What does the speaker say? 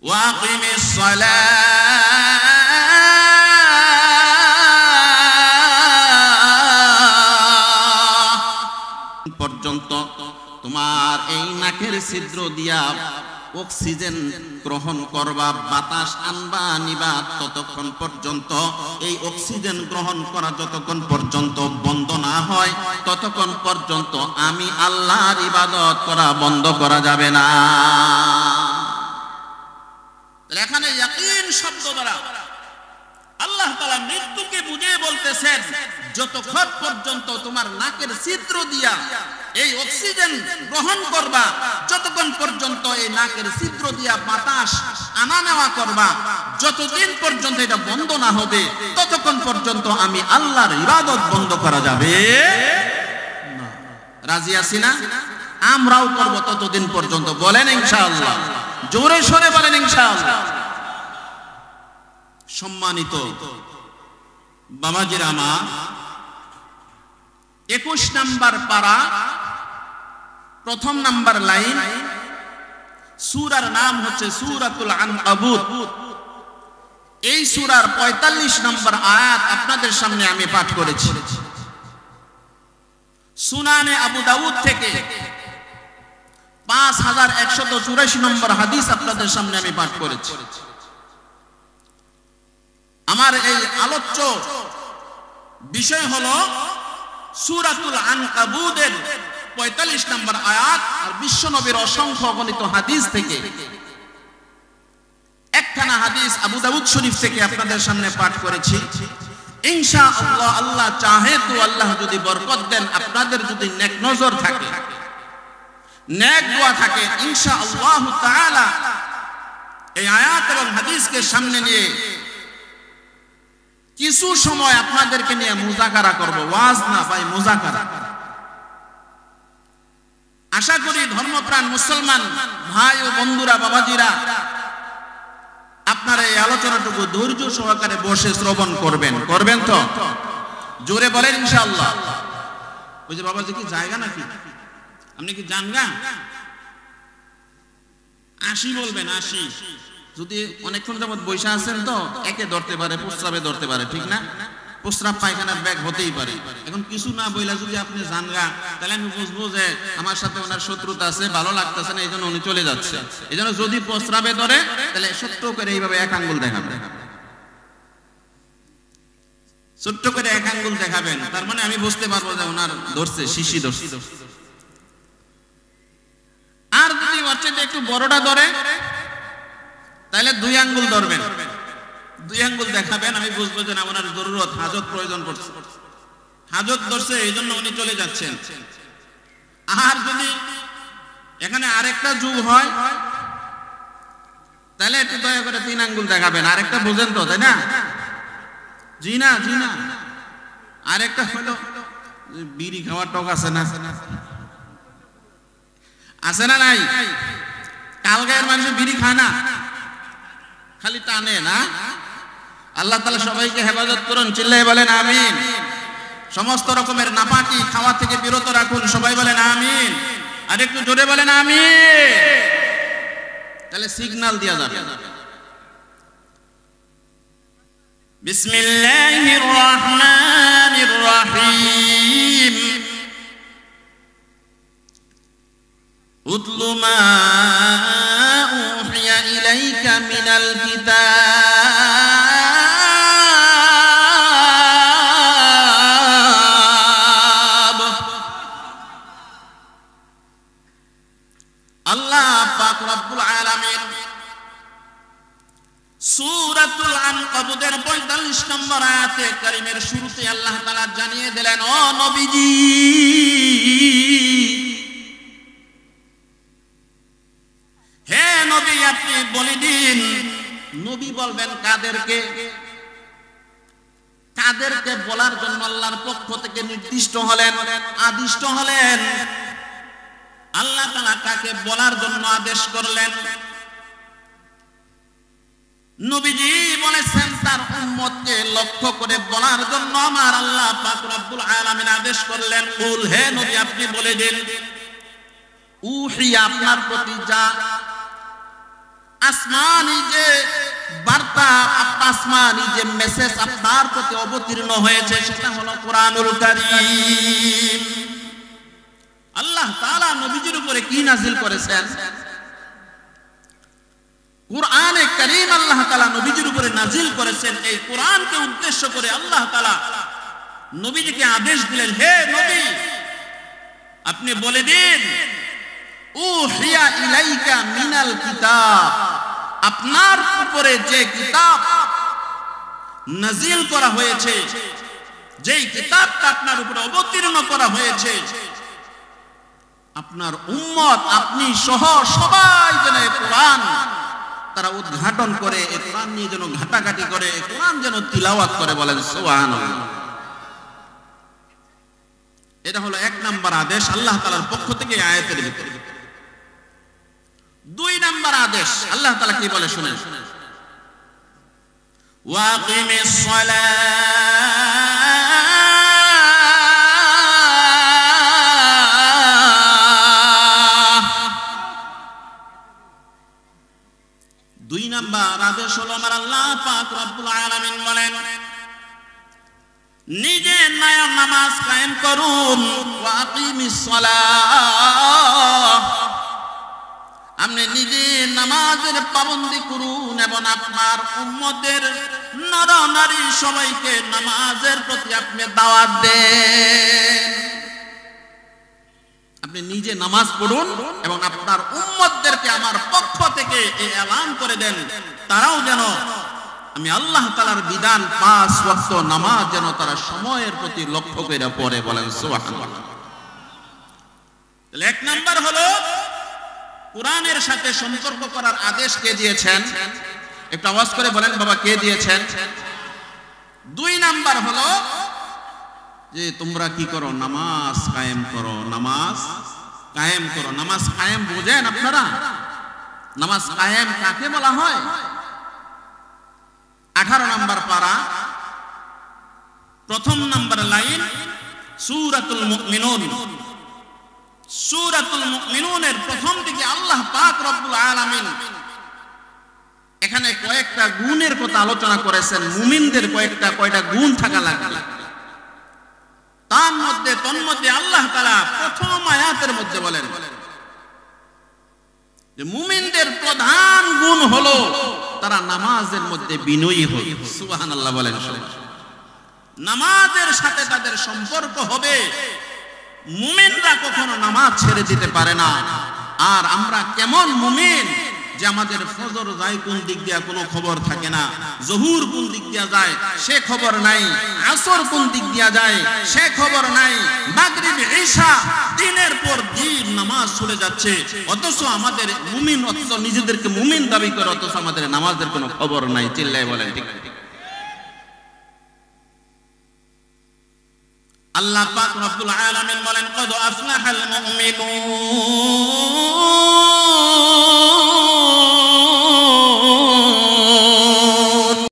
ওয়াকিমিস সালাহ পর্যন্ত তোমার এই নাকের ছিদ্র দিয়া অক্সিজেন গ্রহণ করবা, বাতাস আনবা নিবা, ততক্ষণ পর্যন্ত এই অক্সিজেন গ্রহণ করা যতক্ষণ পর্যন্ত বন্ধ না হয় ততক্ষণ পর্যন্ত আমি আল্লাহর ইবাদত করা বন্ধ করা যাবে না। এখানে ইয়াকিন শব্দ দ্বারা আল্লাহ তাআলা মৃত্যুকে বুঝিয়ে বলতেছেন, যতক্ষণ পর্যন্ত তোমার নাকের ছিদ্র দিয়া এই অক্সিজেন গ্রহণ করবা, যতক্ষণ পর্যন্ত এই নাকের ছিদ্র দিয়া বাতাস আনা নেওয়া করবা, যতদিন পর্যন্ত এটা বন্ধ না হবে ততক্ষণ পর্যন্ত আমি আল্লাহর ইবাদত বন্ধ করা যাবে না। রাজি আছি না? আমরাও করব ততদিন পর্যন্ত। বলেন ইনশাআল্লাহ, জোরে সরে বলেন ইনশাআল্লাহ। সম্মানিত বাবাজিরা আমার, 21 নম্বর পারা, প্রথম নাম্বার লাইন, সূরার নাম হচ্ছে সূরাতুল আনকাবুত। এই সূরার 45 নম্বর আয়াত আপনাদের সামনে আমি পাঠ করেছি। সুনানে আবু দাউদ থেকে 5184 নম্বর হাদিস আপনাদের সামনে আমি পাঠ করেছি। আমার এই আলোচ্য বিষয় হলো সূরাতুল আনকাবুতের 45 নম্বর আয়াত আর বিশ্বনবীর অসংখ্য গণিত হাদিস থেকে একখানা হাদিস আবু দাউদ শরীফ থেকে আপনাদের সামনে পাঠ করেছি। ইনশাআল্লাহ আল্লাহ চাহে তো আল্লাহ যদি বরকত দেন, আপনাদের যদি নেক নজর থাকে, নেক দোয়া থাকে, ইনশাআল্লাহ তাআলা এই আয়াত এবং হাদিসকে সামনে নিয়ে কিছু সময় আপনাদেরকে নিয়ে মুজাকারা করব, ওয়াজ না ভাই, মুজাকারা। আশা করি ধর্মপ্রাণ মুসলমান ভাই ও বন্ধুরা, বাবাজিরা, আপনারা এই আলোচনাটুকু ধৈর্য সহকারে বসে শ্রবণ করবেন। করবেন তো? জোরে বলেন ইনশাআল্লাহ। ওই যে বাবাজি কি জায়গা নাকি? আপনি কি জানগা? 80 বলবেন, 80। যদি অনেকক্ষণ যাবত বৈশা আছেন তো একে ধরতে পারে, প্রস্রাবে ধরতে পারে, ঠিক না? প্রস্রাব পায়খানার ব্যাগ হতেই পারে। এখন কিছু না বইলা যদি আপনি জানগা, তাহলে আমি বুঝবো যে আমার সাথে ওনার শত্রুতা আছে, ভালো লাগতেছে না, এই জন্য উনি চলে যাচ্ছে। এই জন্য যদি প্রস্রাবে ধরে তাহলে ছোট্ট করে এইভাবে এক আঙ্গুল দেখাবেন, ছোট্ট করে এক আঙ্গুল দেখাবেন, তার মানে আমি বুঝতে পারবো যে ওনার ধরছে, শিশি ধরছে। আর যদি বাচ্চাটা একটু বড়টা ধরে তাহলে 2 আঙ্গুল ধরবেন, 2 আঙ্গুল দেখাবেন, আমি বুঝবো যে না ওনার জরুরত, হাজত প্রয়োজন পড়ছে, হাজত ধরছে, এই জন্য উনি চলে যাচ্ছেন। আর যদি এখানে আরেকটা যুগ হয় তাহলে একটু দয়া করে 3 আঙ্গুল দেখাবেন। আরেকটা বুঝেন তো, তাই না? জি না, জি না। আরেকটা হলো বিড়ি খাওয়ার টক আছে না, আছে না নাই? কালগায়ের মানুষ বিড়ি খায় না, খালি টানে না। আল্লাহ তাআলা সবাইকে হেফাজত করুন, চিল্লায়ে বলেন আমিন। সমস্ত রকমের নাপাকি খাওয়া থেকে বিরত রাখুন, সবাই বলেন আমিন। আর একটু জোরে বলেন আমিন, তাহলে সিগন্যাল দেয়া যাবে। বিসমিল্লাহির রহমানির রহিম। উতলু মা উহিয়া ইলাইকা মিনাল কিতাব। আল্লাহ পাক রব্বুল আলামিন সূরাতুল আনকাবুতের 45 নম্বর আয়াতে কারিমের শুরুতে আল্লাহ তাআলা জানিয়ে দিলেন, ও নবীজি, হে নবী, আপনি বলে দিন। নবী বলবেন কাদেরকে? কাদেরকে বলার জন্য আল্লাহর পক্ষ থেকে নির্দিষ্ট হলেন, আদিষ্ট হলেন? আল্লাহ তাআলা কাকে বলার জন্য আদেশ করলেন? নবীজি বলেছেন তার উম্মতকে লক্ষ্য করে বলার জন্য আমার আল্লাহ পাক রব্বুল আলামিন আদেশ করলেন, কুল, হে নবী আপনি বলে দিন, উহিয়া আপনার প্রতি যা আসমানি যে বার্তা, আসমানি যে মেসেজ আপনার প্রতি অবতীর্ণ হয়েছে সেটা হলো কোরআনুল কারীম। আল্লাহ তাআলা নবীজির উপরে কি নাযিল করেছেন? কুরআনে কারীম আল্লাহ তাআলা নবীজির উপরে নাযিল করেছেন। এই কোরআনকে উদ্দেশ্য করে আল্লাহ তাআলা নবীজিকে আদেশ দিলেন, হে নবী, আপনি বলে দিন, উহিয়া ইলাইকা মিনাল কিতাব, আপনার উপরে যে কিতাব নাযিল করা হয়েছে, যেই কিতাবটা আপনার উপরে অবতীর্ণ করা হয়েছে, আপনার উম্মত আপনি সহ সবাই যেন এই কোরআন তারা উদ্ঘাটন করে, এই কোরআন নিয়ে যেন ঘাটাঘাটি করে, এই কোরআন যেন তিলাওয়াত করে। বলেন সুবহানাল্লাহ। এটা হলো এক নাম্বার আদেশ আল্লাহ তাআলার পক্ষ থেকে আয়াতের ভিতরে। দুই নাম্বার আদেশ আল্লাহ তাআলা কি বলে শুনেন, ওয়াকিমিস সালাহ। দুই নাম্বার আদেশ হলো আমার আল্লাহ পাক রব্বুল আলামিন বলেন, নিজে নামাজ কায়েম করুন, ওয়াকিমিস সালাহ, আপনি নিজে নামাজের পাবন্দি করুন এবং আপনার উম্মতের নর নারী সবাইকে নামাজের প্রতি আপনি দাওয়াত দেন। আপনি নিজে নামাজ পড়ুন এবং আপনার উম্মতদেরকে আমার পক্ষ থেকে এই এলান করে দেন, তারাও যেন আমি আল্লাহ তাআলার বিধান 5 ওয়াক্ত নামাজ যেন তারা সময়ের প্রতি লক্ষ্য করে পড়ে। বলেন সুবহানাল্লাহ। তাহলে এক নাম্বার হলো কোরআনের সাথে সম্পর্ক করার আদেশ কে দিয়েছেন? একটু আওয়াজ করে বলেন বাবা, কে দিয়েছেন? দুই নাম্বার হলো যে তোমরা কি করো, নামাজ কায়েম করো, নামাজ কায়েম করো। নামাজ কায়েম বুঝেন আপনারা? নামাজ কায়েম কাকে বলা হয়? 18 নম্বর পারা, প্রথম নম্বর লাইন, সূরাতুল মুমিনুন। সূরাতুল মুমিনুনের প্রথম দিকে আল্লাহ পাক রব্বুল আলামিন এখানে কয়েকটা গুণের কথা আলোচনা করেছেন। মুমিনদের কয়টা গুণ থাকা লাগবে, তার মধ্যে তন্মধ্যে আল্লাহ তাআলা প্রথম আয়াতের মধ্যে বলেন যে মুমিনদের প্রধান গুণ হলো তারা নামাজের মধ্যে বিনয়ী হয়। সুবহানাল্লাহ বলেন। নামাজের সাথে তাদের সম্পর্ক হবে, মুমিনরা কখনো নামাজ ছেড়ে দিতে পারে না। আর আমরা কেমন মুমিন যে আমাদের ফজর যায় কোন দিক দিয়া কোনো খবর থাকে না, জোহর কোন দিক দিয়া যায় সে খবর নাই, আসর কোন দিক দিয়া যায় সে খবর নাই, মাগরিব ঈশা দিনের পর দিন নামাজ ছুটে যাচ্ছে, অথচ আমাদের মুমিন, অথচ নিজেদেরকে মুমিন দাবি করে, অথচ আমাদের নামাজের কোনো খবর নাই। চিল্লায় বলেন ঠিক ঠিক। আল্লাহ পাক রব্বুল আলামিন বলেন, কদ আফলাহাল মুমিনুন,